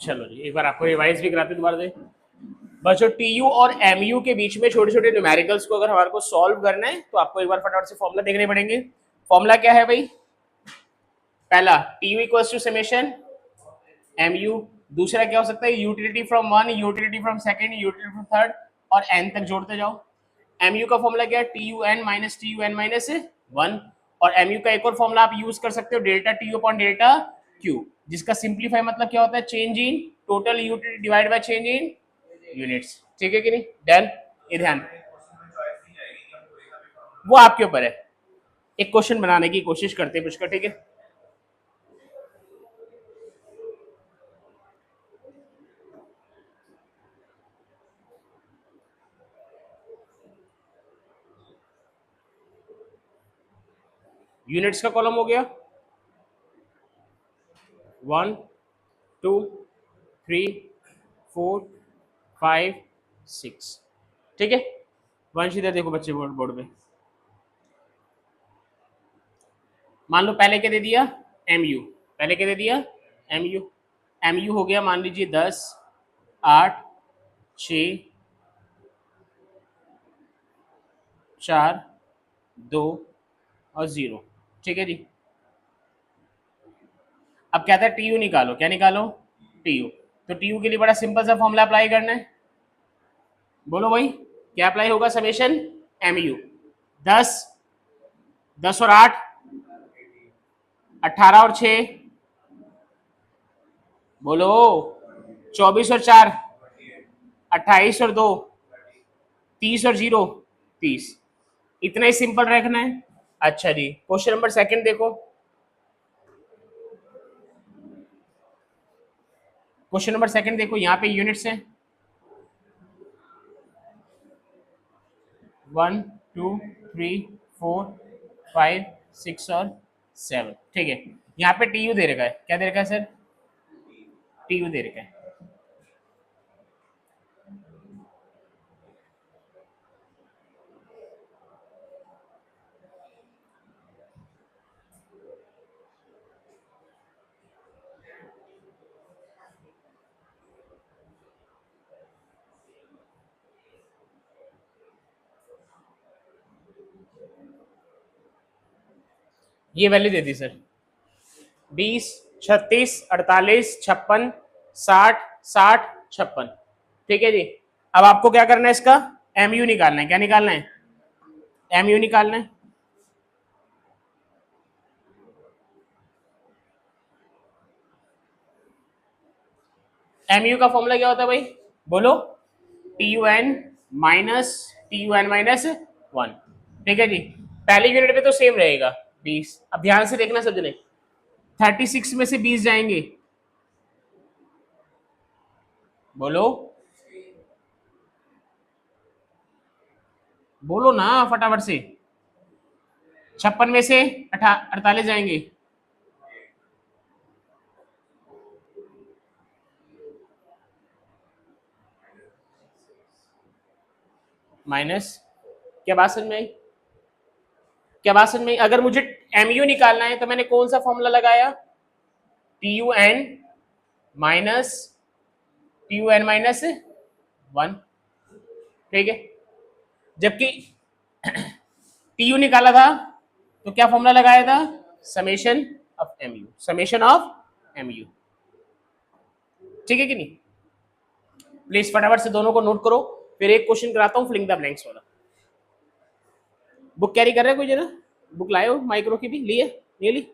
चलो जी, एक बार आपको रिवाइज भी कराते दोबारा से। बच्चों टी यू और एम यू के बीच में छोटे छोटे न्यूमेरिकल्स को अगर हमारे को सॉल्व करना है तो आपको एक बार फटाफट से फॉर्मूला देखने पड़ेंगे। फॉर्मूला क्या है भाई? पहला T U equals to summation M U. दूसरा क्या हो सकता है? Utility from one, utility from second, utility from third, और एन तक जोड़ते जाओ। एम यू का फॉर्मूला क्या है? T U N minus T U N minus one. और एम यू का एक और फॉर्मूला आप यूज कर सकते हो, delta T U upon delta Q, जिसका सिंप्लीफाई मतलब क्या होता है? Change in total utility divide by change in units. ठीक है कि नहीं? डन। ये ध्यान, वो आपके ऊपर है। एक क्वेश्चन बनाने की कोशिश करते हैं पुष्कर, ठीक है? यूनिट्स का कॉलम हो गया 1 2 3 4 5 6। ठीक है, वंश इधर देखो बच्चे, बोर्ड बोर्ड पे मान लो पहले क्या दे दिया? M U. पहले क्या दे दिया? M U. एम यू हो गया मान लीजिए 10 8 6 4 2 और 0। ठीक है जी। अब कहता है टी यू निकालो। क्या निकालो? T U. तो टी यू के लिए बड़ा सिंपल सा फॉर्मूला अप्लाई करना है। बोलो भाई, क्या अप्लाई होगा? समेशन एम यू 10 10 और 8 18 और 6, बोलो 24 और 4 28 और 2 30 और 0 30। इतना ही सिंपल रखना है। अच्छा जी, क्वेश्चन नंबर सेकंड देखो। क्वेश्चन नंबर सेकंड देखो, यहाँ पे यूनिट्स हैं 1 2 3 4 5 6 और 7। ठीक है, यहाँ पे टी यू दे रखा है। क्या दे रखा है सर? टी यू दे रखा है। ये वैल्यू दे दी सर, 20 36 48 56 60 60 56। ठीक है जी। अब आपको क्या करना है? इसका एम यू निकालना है। क्या निकालना है? एम यू निकालना है। एम यू का फॉर्मूला क्या होता है भाई? बोलो। T U N minus T U N minus one. ठीक है जी। पहले यूनिट में तो सेम रहेगा 20। अब ध्यान से देखना समझने, 36 में से 20 जाएंगे, बोलो बोलो ना फटाफट से। 56 में से 48 जाएंगे, माइनस। क्या बात समझ में आई? क्या बात समझ में आई? अगर मुझे एम यू निकालना है तो मैंने कौन सा फॉर्मूला लगाया? T U N minus T U N minus one. ठीक है, जबकि टी यू निकाला था तो क्या फॉर्मूला लगाया था? Summation of M U, summation of M U. ठीक है कि नहीं? प्लीज फटाफट से दोनों को नोट करो, फिर एक क्वेश्चन कराता हूँ फिलिंग द ब्लैंक्स वाला। बुक कैरी कर रहे हो कोई? जरा बुक लाए हो? माइक्रो की भी लिए? ये ली?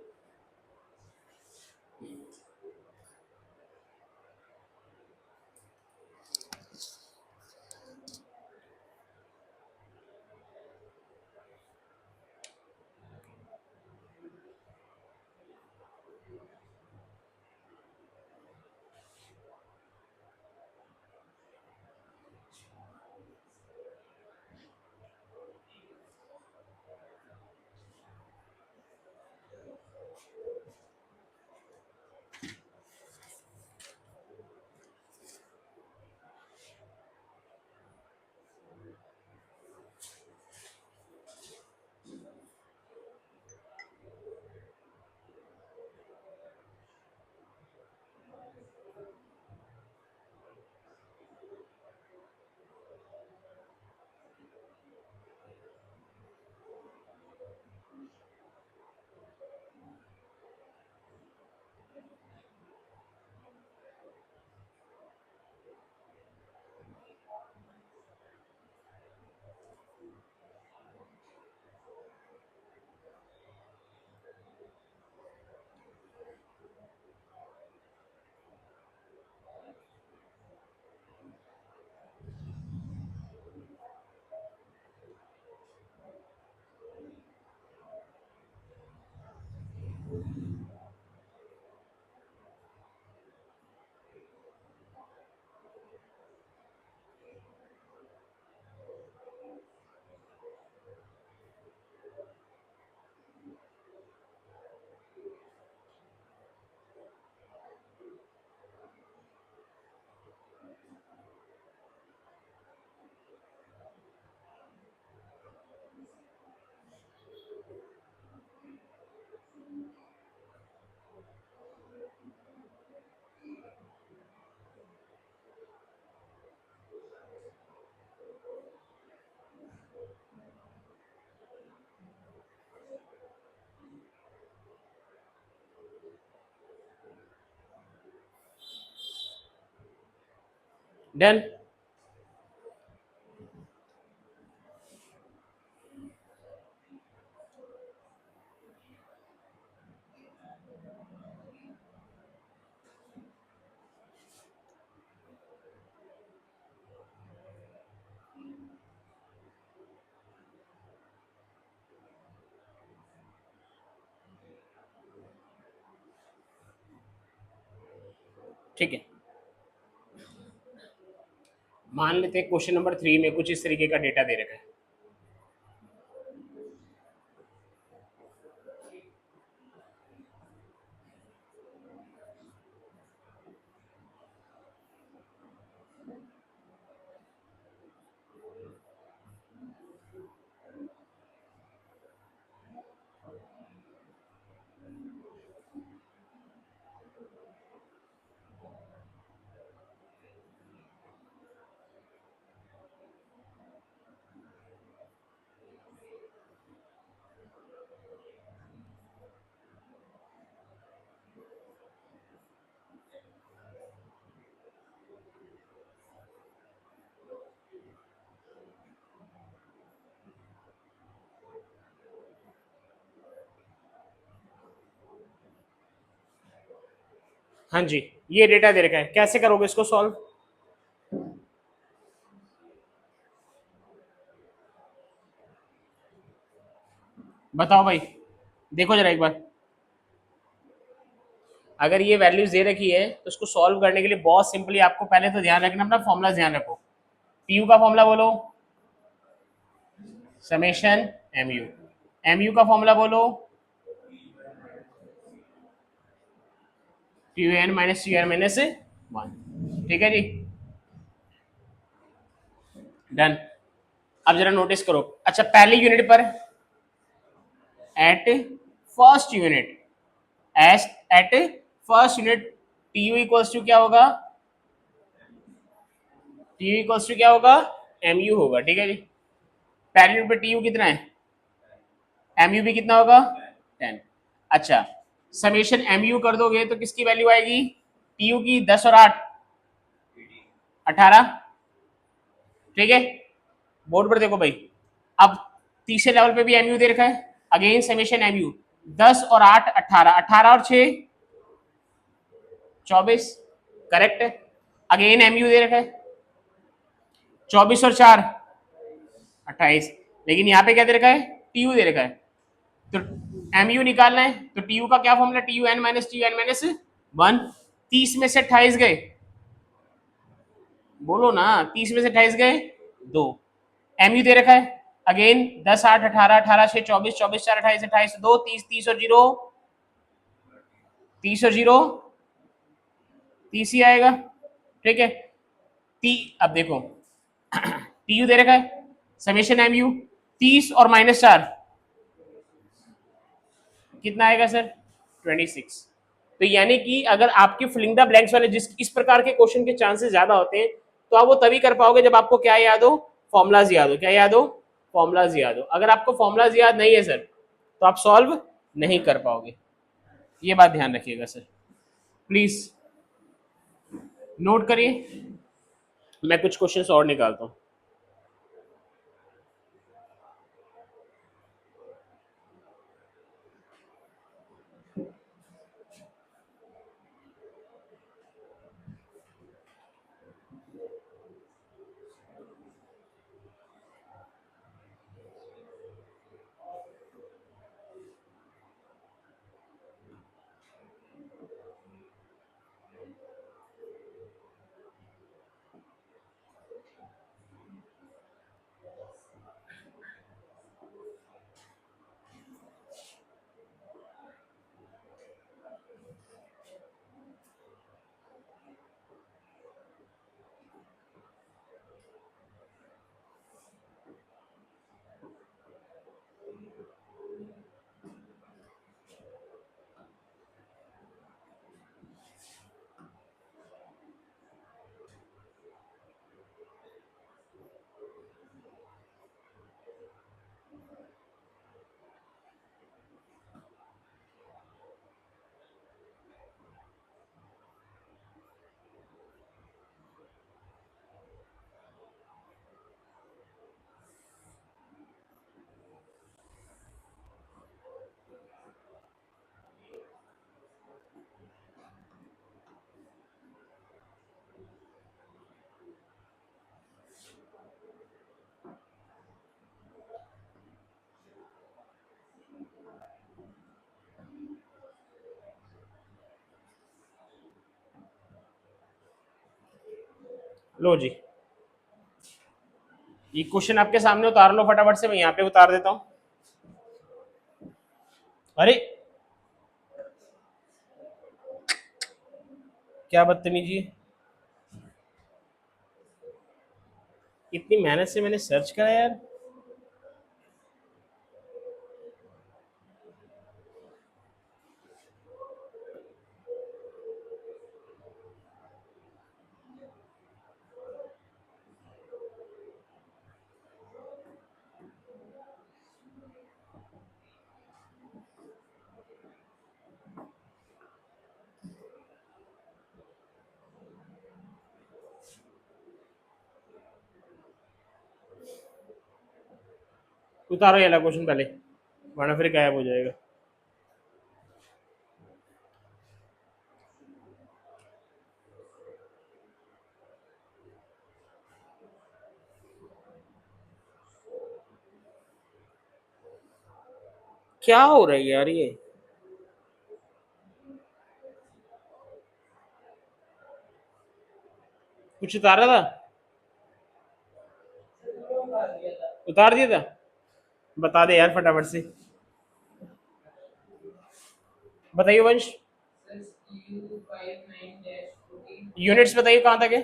डन। ठीक है, मान लेते हैं क्वेश्चन नंबर 3 में कुछ इस तरीके का डेटा दे रखा है। हाँ जी, ये डेटा दे रखा है, कैसे करोगे इसको सॉल्व? बताओ भाई, देखो जरा एक बार। अगर ये वैल्यूज दे रखी है तो उसको सॉल्व करने के लिए बहुत सिंपली आपको पहले तो ध्यान रखना, अपना फॉर्मूला ध्यान रखो। पी यू का फॉर्मूला बोलो, summation M U. M U का फॉर्मूला बोलो, P U N minus C R minus 1। ठीक है जी, डन। अब जरा नोटिस करो, अच्छा पहली यूनिट पर at first unit, as at first unit T U equals to क्या होगा? टी यू इक्वल्स टू क्या होगा? एम यू होगा। ठीक है जी, पहली यूनिट पर टी यू कितना है? एम यू भी कितना होगा? 10। अच्छा, समेशन एम यू कर दोगे तो किसकी वैल्यू आएगी? टी यू की 10 और 8 18। ठीक है, बोर्ड पर देखो भाई। अब तीसरे लेवल पे भी एम यू दे रखा है, अगेन समेशन एम यू 10 और 8 18, 18 और 6 24। करेक्ट है, अगेन एम यू दे रखा है 24 और 4 28। लेकिन यहाँ पे क्या दे रखा है? टी यू दे रखा है, तो एम यू निकालना है तो टी यू का क्या formula? T U N minus T U N minus 1। 30 में से 28 गए, बोलो ना, 30 में से 28 गए 2। एम यू दे रखा है अगेन 10 8 18 18 6 24 24 4 28 28 2 30 30 और 0 30 और 0 30 ही आएगा। ठीक है, टी अब देखो टी यू दे रखा है समेशन एम यू 30 और -4 कितना आएगा सर? 26। तो यानी कि अगर आपके फिलिंग द ब्लैंक्स वाले जिस इस प्रकार के क्वेश्चन के चांसेस ज्यादा होते हैं, तो आप वो तभी कर पाओगे जब आपको क्या याद हो? फॉर्मुलाज याद हो। क्या याद हो? फॉर्मुलाज याद हो। अगर आपको फॉर्मुलाज याद नहीं है सर, तो आप सॉल्व नहीं कर पाओगे। ये बात ध्यान रखिएगा सर, प्लीज नोट करिए। मैं कुछ क्वेश्चंस और निकालता हूँ। लो जी, ये क्वेश्चन आपके सामने उतार लो फटाफट से, मैं यहाँ पे उतार देता हूँ। अरे क्या बदतमीजी है, इतनी मेहनत से मैंने सर्च करा यार। उतारो ये वाला क्वेश्चन पहले, वरना फिर गायब हो जाएगा। क्या हो रहा है यार ये, कुछ उतारा था, उतार दिया था, बता दे यार फटाफट से, बताइए वंश। यूनिट्स बताइए कहाँ तक है।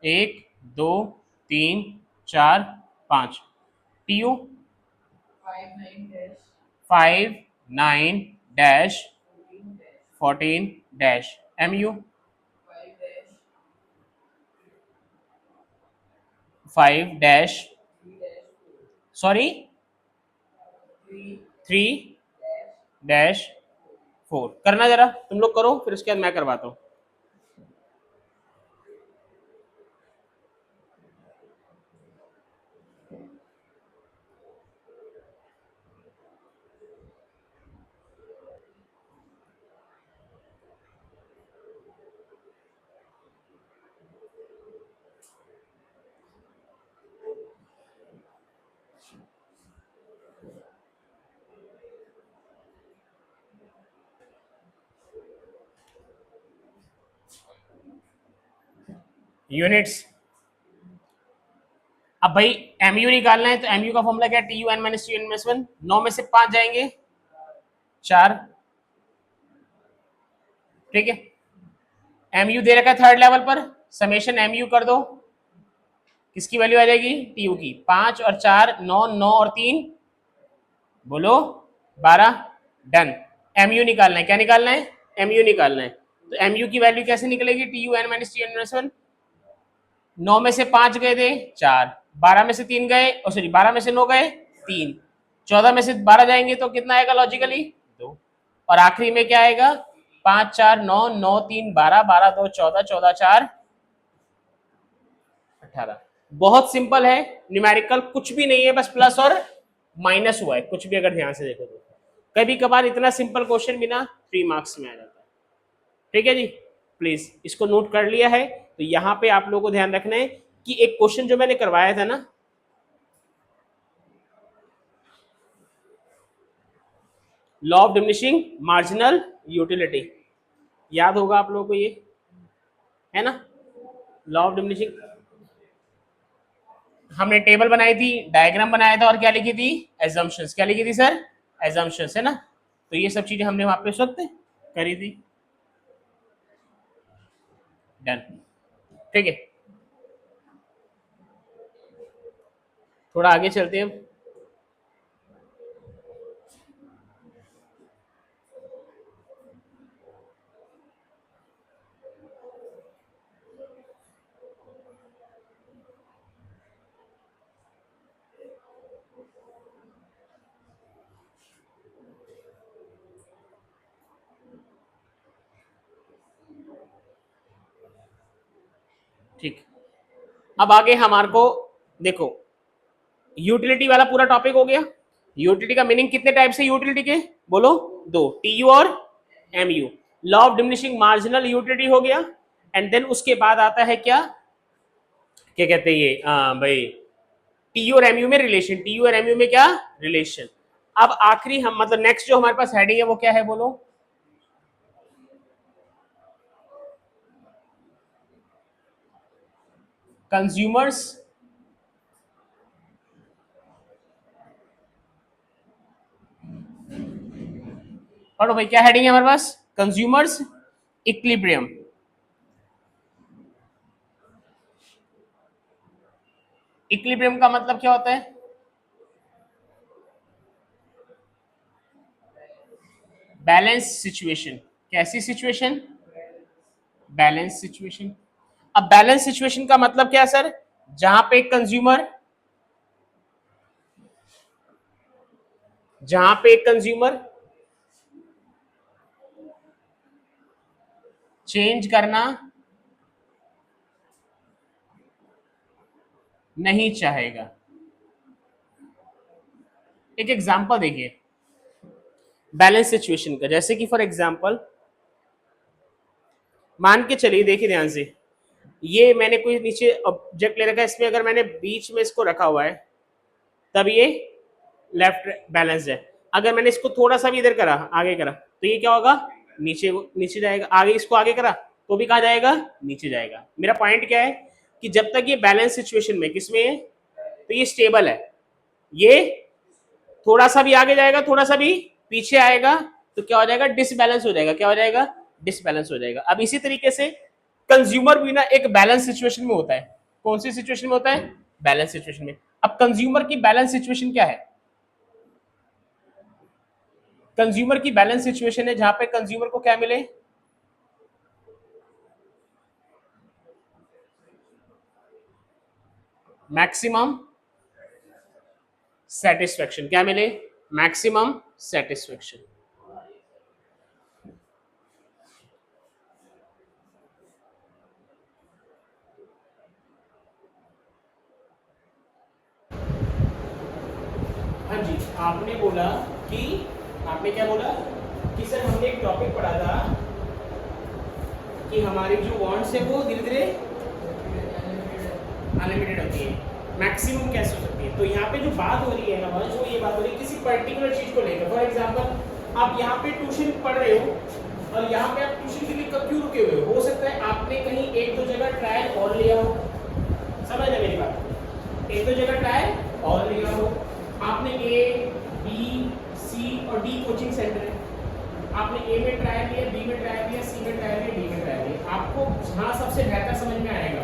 एक, दो, तीन, चार, पाँच। T U 5, 9, -14, M U 5, sorry 3, -4। करना जरा, तुम लोग करो, फिर उसके बाद मैं करवाता हूँ। यूनिट्स, अब भाई एमयू निकालना है, तो एमयू का फॉर्मूला क्या है, T U N minus T N minus one. 9 में से 5 जाएंगे, 4, ठीक है। एमयू दे रखा है थर्ड लेवल पर, समेशन एमयू कर दो, किसकी वैल्यू आ जाएगी, टी यू की। 5 और 4 9, 9 और 3 बोलो 12, डन। एमयू निकालना है, क्या निकालना है, एमयू निकालना है। तो एमयू की वैल्यू कैसे निकलेगी, T U N minus T N minus one. 9 में से 5 गए थे 4, 12 में से 3 गए, सॉरी 12 में से 9 गए 3, 14 में से 12 जाएंगे तो कितना आएगा लॉजिकली 2, और आखिरी में क्या आएगा, 5 4 9, 9 3 12, 12 2 14, 14 4 18। बहुत सिंपल है, न्यूमेरिकल कुछ भी नहीं है, बस प्लस और माइनस हुआ है, कुछ भी अगर ध्यान से देखो तो। कभी कभार इतना सिंपल क्वेश्चन भी ना 3 मार्क्स में आ जाता है। ठीक है जी, प्लीज इसको नोट कर लिया है। तो यहाँ पे आप लोगों को ध्यान रखना है कि एक क्वेश्चन जो मैंने करवाया था ना, law of diminishing marginal utility, याद होगा आप लोगों को ये, है ना। लॉ ऑफ डिमिनिशिंग, हमने टेबल बनाई थी, डायग्राम बनाया था, और क्या लिखी थी, एजम्पशंस। क्या लिखी थी सर, एजम्पशंस, है ना। तो ये सब चीजें हमने वहां पे उस वक्त करी थी, डन। ठीक है, थोड़ा आगे चलते हैं। ठीक, अब आगे हमारे को देखो, यूटिलिटी वाला पूरा टॉपिक हो गया। यूटिलिटी का मीनिंग, कितने टाइप से यूटिलिटी के, बोलो, दो, टी यू और M U. Law of diminishing marginal utility हो गया, एंड देन उसके बाद आता है क्या, क्या कहते हैं ये, भाई टी यू और एम यू में रिलेशन, टी यू और एम यू में क्या रिलेशन। अब आखिरी हम, मतलब नेक्स्ट जो हमारे पास हेडिंग है वो क्या है, बोलो, कंज्यूमर्स पढ़ो भाई, क्या हेडिंग है हमारे पास? Consumers equilibrium. इक्विलिब्रियम का मतलब क्या होता है? Balance situation. कैसी सिचुएशन? Balance situation. अब बैलेंस सिचुएशन का मतलब क्या है सर? जहां पे एक कंज्यूमर चेंज करना नहीं चाहेगा। एक एग्जांपल देखिए बैलेंस सिचुएशन का, जैसे कि फॉर एग्जांपल मान के चलिए, देखिए ध्यान से, ये मैंने कोई नीचे ऑब्जेक्ट ले रखा है, इसमें अगर मैंने बीच में इसको रखा हुआ है तब ये लेफ्ट बैलेंस है। अगर मैंने इसको थोड़ा सा भी इधर करा, आगे करा, तो ये क्या होगा? नीचे नीचे जाएगा। आगे इसको आगे करा तो भी कहाँ जाएगा? नीचे जाएगा। मेरा पॉइंट क्या है कि जब तक ये बैलेंस सिचुएशन में किसमें है तो ये स्टेबल है। ये थोड़ा सा भी आगे जाएगा, थोड़ा सा भी पीछे आएगा तो क्या हो जाएगा? डिसबैलेंस हो जाएगा। क्या हो जाएगा? डिसबैलेंस हो जाएगा। अब इसी तरीके से कंज्यूमर भी ना एक बैलेंस सिचुएशन में होता है। कौन सी सिचुएशन में होता है? बैलेंस सिचुएशन में। अब कंज्यूमर की बैलेंस सिचुएशन क्या है? कंज्यूमर की बैलेंस सिचुएशन है जहां पे कंज्यूमर को क्या मिले? Maximum satisfaction. क्या मिले? Maximum satisfaction. हाँ जी, आपने बोला कि आपने क्या बोला कि सर हमने एक टॉपिक पढ़ा था कि हमारी जो वांट्स है वो धीरे धीरे अनलिमिटेड होती है, मैक्सिमम कैसे हो सकती है। तो यहाँ पे जो बात हो रही है ना वो ये बात हो रही है किसी पर्टिकुलर चीज को लेकर। फॉर एग्जांपल आप यहाँ पे ट्यूशन पढ़ रहे हो और यहाँ पे आप ट्यूशन के लिए कब क्यों रुके हुए हो सकता है आपने कहीं एक दो जगह ट्रायल और लिया हो। समझ रहे मेरी बात? एक दो जगह ट्रायल और लिया हो। आपने ए बी सी और डी कोचिंग सेंटर है, आपने ए में ट्रायल लिया, बी में ट्रायल लिया, सी में ट्रायल लिया, डी में ट्रायल लिया। आपको जहाँ सबसे बेहतर समझ में आएगा,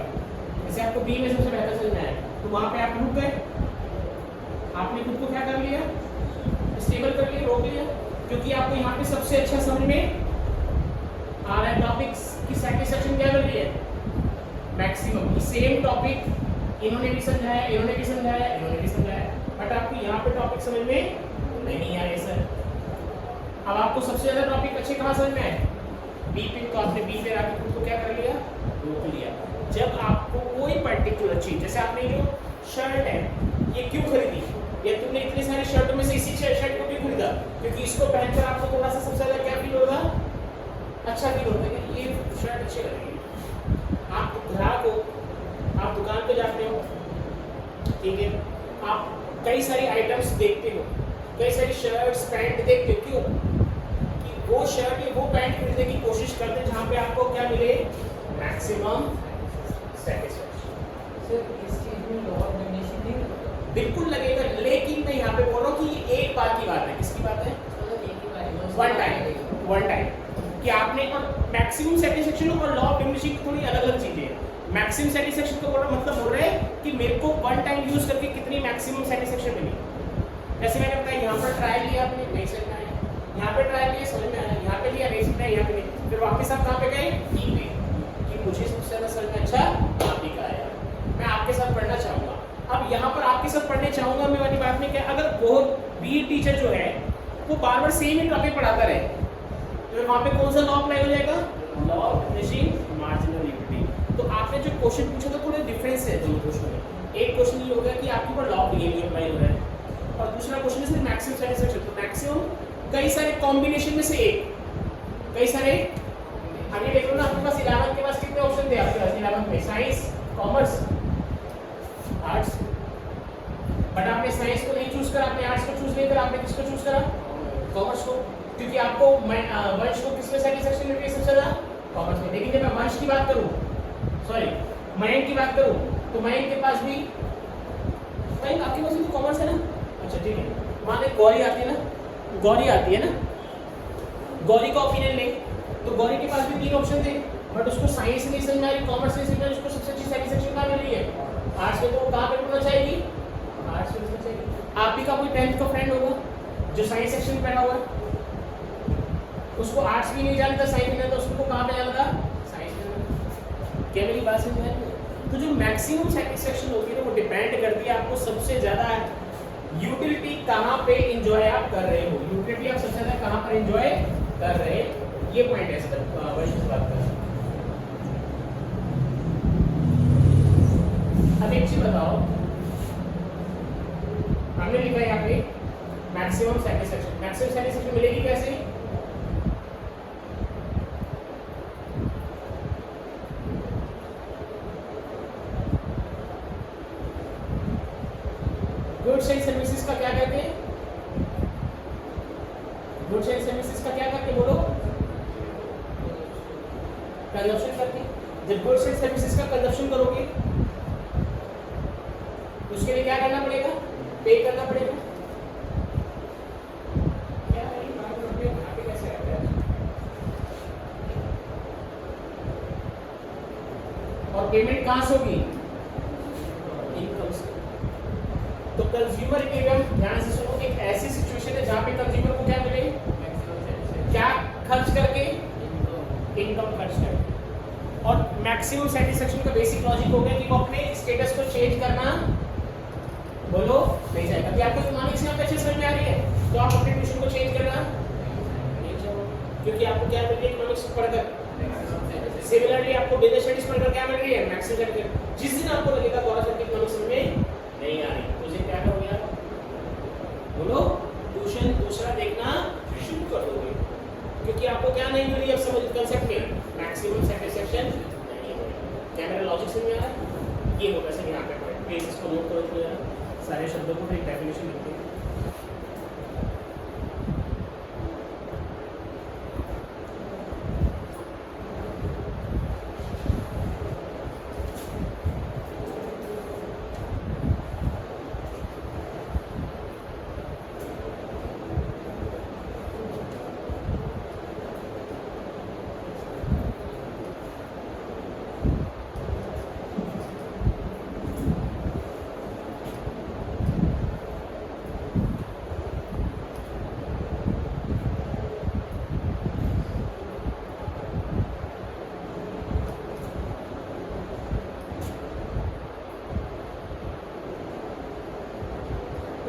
जैसे आपको बी में सबसे बेहतर समझ में आएगा तो वहाँ पे आप रुक गए। आपने खुद को क्या कर लिया? स्टेबल कर लिया, रोक लिया, क्योंकि आपको यहाँ पे सबसे अच्छा समझ में आ रहा है। टॉपिक्स की सेटिस्फेक्शन क्या कर रही है? मैक्सिमम। सेम टॉपिक इन्होंने भी समझाया, इन्होंने भी समझाया, इन्होंने भी समझाया, बट आपको यहाँ पे टॉपिक समझ में नहीं आ रहे सर। अब आपको सबसे ज्यादा टॉपिक अच्छे कहाँ समझ में आए? बी पे। तो आपने बी पे आके खुद को क्या कर लिया? रोक लिया। जब आपको कोई पर्टिकुलर चीज, जैसे आपने जो शर्ट है ये क्यों खरीदी, या तुमने इतनी सारी शर्टों में से इसी शर्ट को क्यों खरीदा? क्योंकि इसको पहनकर आपको थोड़ा सा सबसे ज्यादा क्या फील होगा? अच्छा फील होता है कि ये शर्ट अच्छी लग रही है। आप ग्राहक हो, आप दुकान पे जाते हो, ठीक है, आप कई सारी आइटम्स देखते हो, कई सारी शर्ट्स पैंट देखते हो, क्यों? कि वो शर्ट या वो पैंट खरीदने की कोशिश करते हैं जहाँ पे आपको क्या मिले? Maximum satisfaction. सर इस चीज में लॉ ऑफ डिमिनिशिंग नहीं होता? बिल्कुल लगेगा, लेकिन मैं यहाँ पे बोल रहा हूँ कि ये एक बार की बात है। किसकी बात है? वन टाइम कि आपने, और मैक्सिमम सेटिस्फैक्शन और लॉ ऑफ डिमिनिशिंग थोड़ी अलग अलग चीजें हैं। मैक्सिमम सेटिस्फैक्शन को बोल रहे हैं कि मेरे को वन टाइम यूज करके कितनी मैक्सिमम सेटिस्फैक्शन मिली। जैसे मैंने बताया, यहाँ पर ट्रायल लिया आपने, नहीं समझ में आया, यहाँ पे ट्रायल लिया, समझ में आया, यहाँ पे लिया, नहीं समझ में आया, यहाँ पे नहीं, फिर वापस आप कहाँ पे गए? बी पे, कि मुझे सबसे ज्यादा समझ में अच्छा आप ही का आया, मैं आपके साथ पढ़ना चाहूँगा। अब यहाँ पर आपके साथ पढ़ने चाहूँगा मैं वाली बात में क्या, अगर वो बी टीचर जो है वो बार बार सेम ही टॉपिक पढ़ाता रहे तो वहाँ पे कौन सा लॉ अप्लाई हो जाएगा? Law of diminishing marginal limiting. तो आपने जो क्वेश्चन पूछा था थोड़ा डिफरेंस है दोनों क्वेश्चन में। एक क्वेश्चन ये हो गया कि आपके ऊपर लॉ ऑफ डिमिनिशिंग अप्लाई हो रहा है, और दूसरा क्वेश्चन है मैक्सिमम सेटिस्फैक्शन। तो मैक्सिमम कई सारे कॉम्बिनेशन में से एक, कई सारे, आगे देख लो ना, आपके पास 11 के पास कितने ऑप्शन थे? आपके पास 11 में साइंस, कॉमर्स, आर्ट्स, बट आपने साइंस को नहीं चूज करा, आपने आर्ट्स को चूज नहीं करा, आपने किसको चूज करा? कॉमर्स को, क्योंकि आपको वंश को किसमें सेटिस्फैक्शन मिल रही है सबसे ज्यादा? कॉमर्स में। लेकिन जब मैं वंश की बात करूं, सॉरी मयंक की बात करूं, तो मयंक के पास भी, मयंक आपके पास भी तो कॉमर्स है ना, अच्छा ठीक है, वहाँ पे गौरी आती है ना, गौरी आती है ना, गौरी का ओपिनियन ले, तो गौरी के पास भी 3 ऑप्शन थे, बट उसको साइंस नहीं समझ में आ रही, कॉमर्स नहीं समझ में आ रही, उसको सबसे अच्छी सेटिस्फेक्शन कहाँ मिल रही है, आर्ट्स में, तो वो कहाँ पे ढूंढना चाहेगी, आर्ट्स में ढूंढना चाहेगी। आप ही का कोई 10th का फ्रेंड होगा जो साइंस सेक्शन में बैठा हुआ है, उसको आर्ट्स भी नहीं जानता, साइंस नहीं जानता, उसको कहाँ पे जानता, साइंस में। क्या मेरी बात समझ में आई? तो जो मैक्सिमम सेटिस्फेक्शन होती है ना, वो डिपेंड करती है आपको सबसे ज़्यादा यूटिलिटी कहाँ पे एंजॉय आप कर रहे हो, यूटिलिटी आप सबसे ज़्यादा कहाँ पर एंजॉय कर रहे हैं, ये पॉइंट है सर वही बात कर। अब एक चीज बताओ, हमने लिखा है यहाँ पे मैक्सिमम सेटिस्फेक्शन, मैक्सिमम सेटिस्फेक्शन मिलेगी कैसे, गुड्स एंड सर्विसेज का क्या कहते हैं, गुड्स एंड सर्विसेज का क्या करते हैं, बोलो, कंजप्शन करते हैं। जब गुड्स एंड सर्विसेज का कंजप्शन करोगे उसके लिए क्या करना पड़ेगा, पे करना पड़ेगा। क्या है यहाँ पे कैसे रहता है, और पेमेंट कहाँ से होगी, इनकम से। तो कंज्यूमर के हम ध्यान से सुनो, एक ऐसी सिचुएशन है जहाँ पे कंज्यूमर को क्या मिले, क्या खर्च करके, इनकम खर्च करके। और मैक्सिमम सेटिस्फेक्शन का बेसिक लॉजिक हो गया कि वो अपने स्टेटस को चेंज करना, बोलो, नहीं जाएगा। अभी आपको इकोनॉमिक्स यहाँ पे अच्छे समझ में आ रही है, तो आप अपने ट्यूशन को चेंज करना नहीं चाहो, क्योंकि आपको क्या मिल रही है इकोनॉमिक्स पढ़कर, सिमिलरली आपको बिजनेस स्टडीज पढ़कर क्या मिल रही है, मैक्सिमम सेटिस्फेक्शन। जिस दिन आपको लगेगा द्वारा सर की इकोनॉमिक्स में नहीं आ रही, तो उसे क्या करोगे आप, बोलो, ट्यूशन दूसरा देखना शुरू कर दोगे, क्योंकि आपको क्या नहीं मिल रही है, अब समझ कंसेप्ट में मैक्सिमम सेटिस्फेक्शन नहीं हो रही। क्या मेरा लॉजिक समझ में आ रहा है, ये होगा सर यहाँ पे, प्लीज इसको नोट करो तो यार, सारे शब्दों को एक डेफिनेशन लिखते हैं।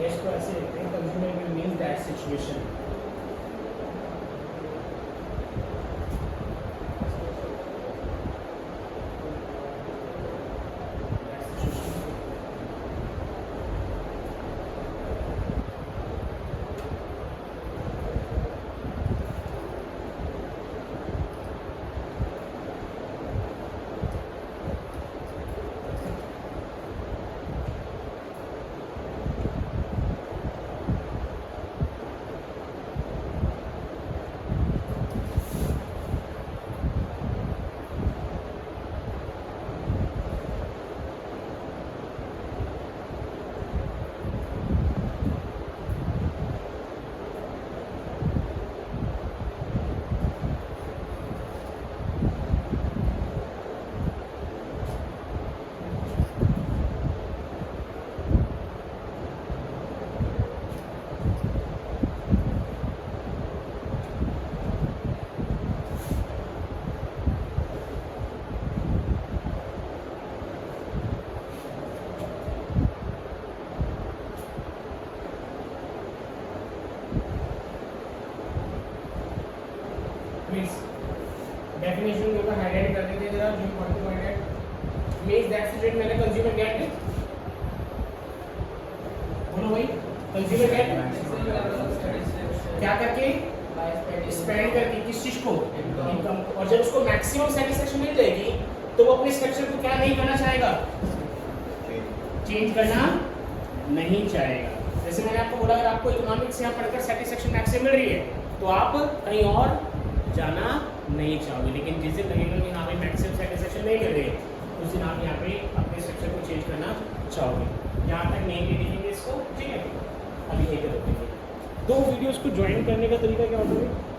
इसको ऐसे लिखते हैं, consumer will mean that situation. Please definition के ऊपर हाईलाइट कर देते जरा, जो इम्पोर्टेंट पॉइंट है, मींस दैट सिचुएशन मैंने कंज्यूमर गेट, बोलो भाई, कंज्यूमर गेट क्या करके, स्पेंड करके, किस चीज को, इनकम। और जब उसको मैक्सिमम सेटिस्फेक्शन मिल जाएगी तो वो अपने स्ट्रक्चर को क्या नहीं करना चाहेगा, चेंज करना नहीं चाहेगा। जैसे मैंने आपको बोला, अगर आपको इकोनॉमिक्स यहाँ पढ़कर सेटिस्फेक्शन मैक्सिमम मिल रही है तो आप कहीं और जाना नहीं चाहोगे, लेकिन जिस दिन लगेगा कि हाँ भाई मैक्सिमम सेटिस्फेक्शन नहीं मिल रही, उस दिन आप यहाँ पे अपने स्ट्रक्चर को चेंज करना चाहोगे। यहाँ तक नहीं भी देखेंगे इसको, ठीक है, अभी यहीं पे रोकेंगे। 2 वीडियोस को ज्वाइन करने का तरीका क्या होता है?